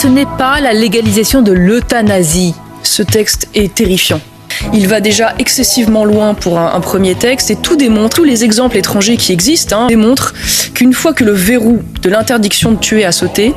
ce n'est pas la légalisation de l'euthanasie. Ce texte est terrifiant. Il va déjà excessivement loin pour un premier texte et tout démontre, tous les exemples étrangers qui existent, démontrent qu'une fois que le verrou de l'interdiction de tuer a sauté,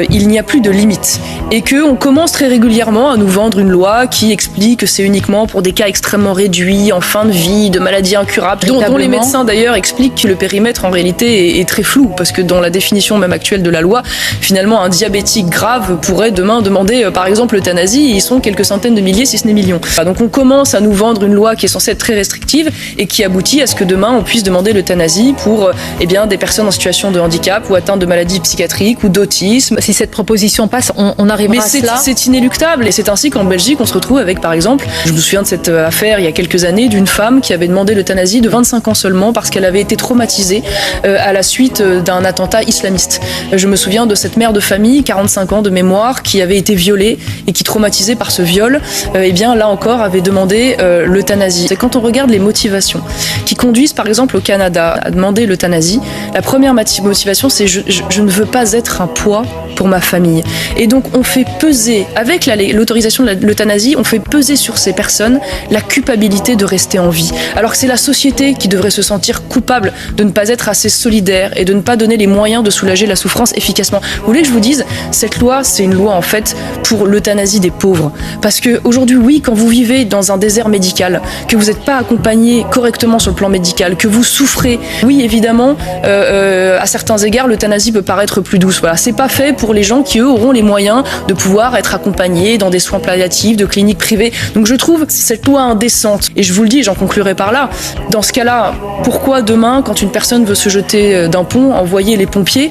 il n'y a plus de limite. Et qu'on commence très régulièrement à nous vendre une loi qui explique que c'est uniquement pour des cas extrêmement réduits, en fin de vie, de maladies incurables, dont les médecins d'ailleurs expliquent que le périmètre en réalité est très flou, parce que dans la définition même actuelle de la loi, finalement un diabétique grave pourrait demain demander par exemple l'euthanasie, et ils sont quelques centaines de milliers si ce n'est millions. Donc on commence à nous vendre une loi qui est censée être très restrictive et qui aboutit à ce que demain on puisse demander l'euthanasie pour des personnes en situation de handicap ou atteintes de maladies psychiatriques ou d'autisme. Si cette proposition passe, on arrivera à cela. C'est inéluctable et c'est ainsi qu'en Belgique on se retrouve avec par exemple, je me souviens de cette affaire il y a quelques années d'une femme qui avait demandé l'euthanasie de 25 ans seulement parce qu'elle avait été traumatisée à la suite d'un attentat islamiste. Je me souviens de cette mère de famille, 45 ans de mémoire, qui avait été violée et qui, traumatisée par ce viol, là encore avait demandé l'euthanasie. Et quand on regarde les motivations qui conduisent par exemple au Canada à demander l'euthanasie, la première motivation c'est je ne veux pas être un poids pour ma famille. Et donc on fait peser, avec l'autorisation de l'euthanasie, on fait peser sur ces personnes la culpabilité de rester en vie. Alors que c'est la société qui devrait se sentir coupable de ne pas être assez solidaire et de ne pas donner les moyens de soulager la souffrance efficacement. Vous voulez que je vous dise, cette loi, c'est une loi en fait pour l'euthanasie des pauvres. Parce que aujourd'hui, oui, quand vous vivez dans un désert médical, que vous n'êtes pas accompagné correctement sur le plan médical, que vous souffrez, oui, évidemment, à certains égards, l'euthanasie peut paraître plus douce. Voilà, c'est pas fait pour les gens qui, eux, auront les moyens de pouvoir être accompagnés dans des soins palliatifs, de cliniques privées. Donc je trouve cette loi indécente. Et je vous le dis, j'en conclurai par là. Dans ce cas-là, pourquoi demain, quand une personne veut se jeter d'un pont, envoyer les pompiers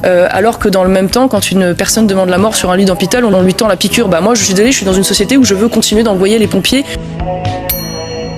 alors que dans le même temps, quand une personne demande la mort sur un lit d'hôpital, on lui tend la piqûre. Moi, je suis désolée, je suis dans une société où je veux continuer d'envoyer les pompiers.